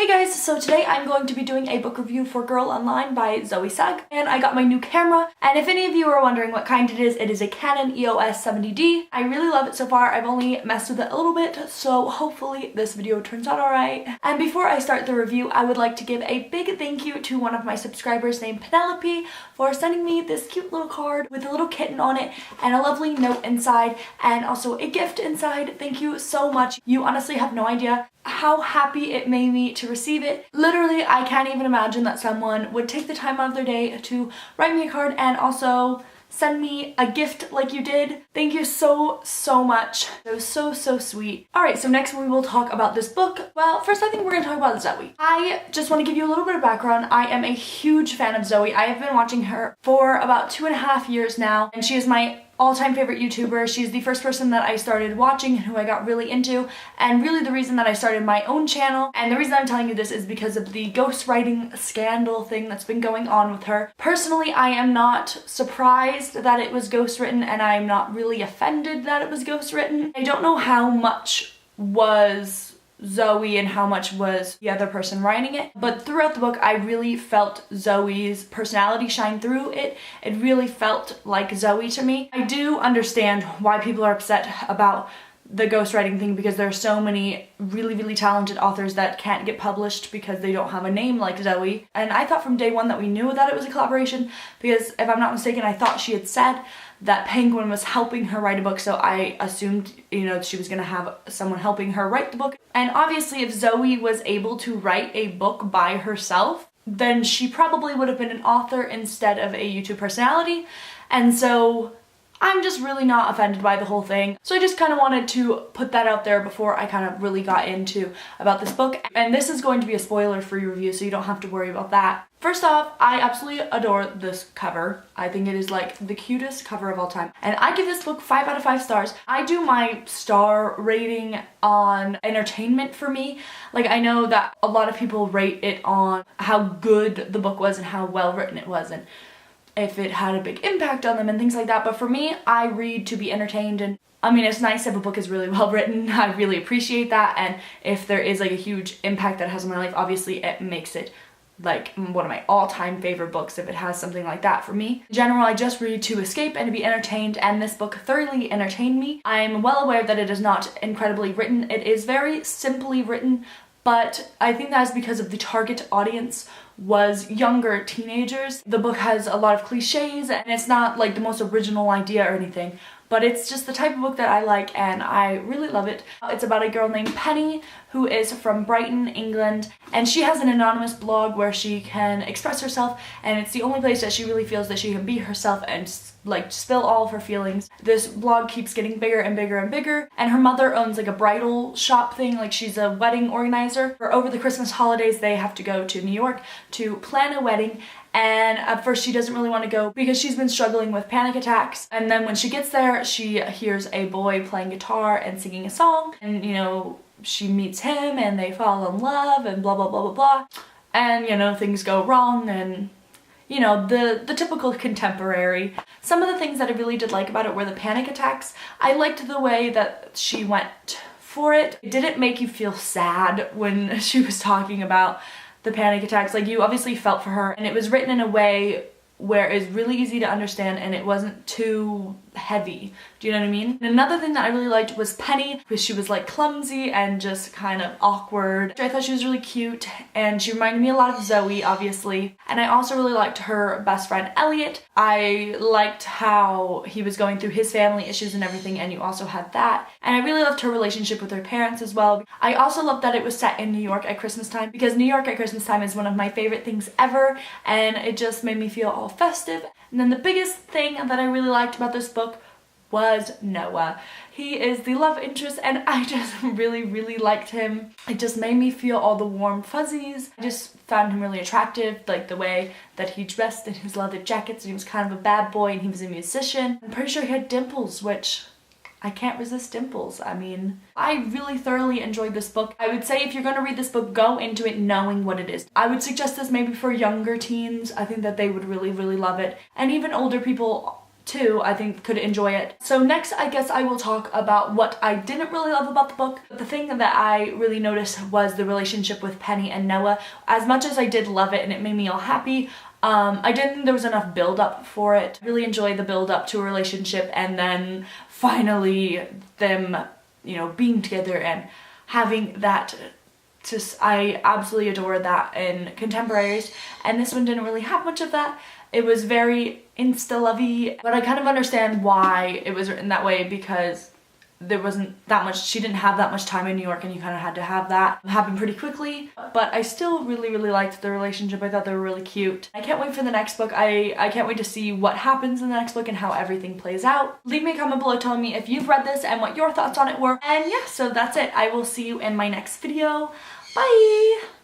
Hey guys, so today I'm going to be doing a book review for Girl Online by Zoe Sugg, and I got my new camera, and if any of you are wondering what kind it is a Canon EOS 70D. I really love it so far. I've only messed with it a little bit, so hopefully this video turns out alright. And before I start the review, I would like to give a big thank you to one of my subscribers named Penelope for sending me this cute little card with a little kitten on it and a lovely note inside and also a gift inside. Thank you so much. You honestly have no idea how happy it made me to receive it. Literally, I can't even imagine that someone would take the time out of their day to write me a card and also send me a gift like you did. Thank you so much. It was so sweet. Alright, so next we will talk about this book. Well, first I think we're gonna talk about Zoe. I just want to give you a little bit of background. I am a huge fan of Zoe. I have been watching her for about 2.5 years now, and she is my all-time favorite YouTuber. She's the first person that I started watching and who I got really into, and really the reason that I started my own channel. And the reason I'm telling you this is because of the ghostwriting scandal thing that's been going on with her. Personally, I am not surprised that it was ghostwritten, and I am not really offended that it was ghostwritten. I don't know how much was Zoe and how much was the other person writing it, but throughout the book I really felt Zoe's personality shine through it. It really felt like Zoe to me. I do understand why people are upset about the ghostwriting thing, because there are so many really talented authors that can't get published because they don't have a name like Zoe. And I thought from day one that we knew that it was a collaboration, because if I'm not mistaken, I thought she had said that Penguin was helping her write a book, so I assumed, you know, she was gonna have someone helping her write the book. And obviously if Zoe was able to write a book by herself, then she probably would have been an author instead of a YouTube personality. And so I'm just really not offended by the whole thing. So I just kind of wanted to put that out there before I kind of really got into about this book. And this is going to be a spoiler-free review, so you don't have to worry about that. First off, I absolutely adore this cover. I think it is like the cutest cover of all time. And I give this book 5 out of 5 stars. I do my star rating on entertainment for me. Like, I know that a lot of people rate it on how good the book was and how well written it was, and if it had a big impact on them and things like that. But for me, I read to be entertained, and I mean, it's nice if a book is really well written. I really appreciate that, and if there is like a huge impact that it has on my life, obviously it makes it like one of my all-time favorite books if it has something like that for me. In general, I just read to escape and to be entertained, and this book thoroughly entertained me. I'm well aware that it is not incredibly written. It is very simply written, but I think that is because of the target audience was younger teenagers. The book has a lot of cliches, and it's not like the most original idea or anything, but it's just the type of book that I like, and I really love it. It's about a girl named Penny who is from Brighton, England, and she has an anonymous blog where she can express herself, and it's the only place that she really feels that she can be herself and like spill all of her feelings. This blog keeps getting bigger and bigger, and her mother owns like a bridal shop thing, like she's a wedding organizer. For over the Christmas holidays, they have to go to New York to plan a wedding, and at first she doesn't really want to go because she's been struggling with panic attacks. And then when she gets there, she hears a boy playing guitar and singing a song, and you know, she meets him and they fall in love and blah. And you know, things go wrong, and you know, the typical contemporary. Some of the things that I really did like about it were the panic attacks. I liked the way that she went for it. It didn't make you feel sad when she was talking about the panic attacks. Like, you obviously felt for her, and it was written in a way where it's really easy to understand and it wasn't too heavy. Do you know what I mean? And another thing that I really liked was Penny, because she was like clumsy and just kind of awkward. I thought she was really cute, and she reminded me a lot of Zoe, obviously. And I also really liked her best friend Elliot. I liked how he was going through his family issues and everything, and you also had that. And I really loved her relationship with her parents as well. I also loved that it was set in New York at Christmas time, because New York at Christmas time is one of my favorite things ever, and it just made me feel all festive. And then the biggest thing that I really liked about this book was Noah. He is the love interest, and I just really liked him. It just made me feel all the warm fuzzies. I just found him really attractive, like the way that he dressed in his leather jackets, and he was kind of a bad boy, and he was a musician. I'm pretty sure he had dimples, which I can't resist dimples. I mean, I really thoroughly enjoyed this book. I would say if you're going to read this book, go into it knowing what it is. I would suggest this maybe for younger teens. I think that they would really love it. And even older people too, I think, could enjoy it. So next, I guess I will talk about what I didn't really love about the book. The thing that I really noticed was the relationship with Penny and Noah. As much as I did love it and it made me all happy, I didn't think there was enough build up for it. I really enjoyed the build up to a relationship and then finally them, you know, being together and having that. I absolutely adore that in contemporaries, and this one didn't really have much of that. It was very insta-lovey, but I kind of understand why it was written that way, because there wasn't that much, she didn't have that much time in New York, and you kind of had to have that happen pretty quickly. But I still really liked the relationship. I thought they were really cute. I can't wait for the next book. I can't wait to see what happens in the next book and how everything plays out. Leave me a comment below telling me if you've read this and what your thoughts on it were. And yeah, so that's it. I will see you in my next video. Bye!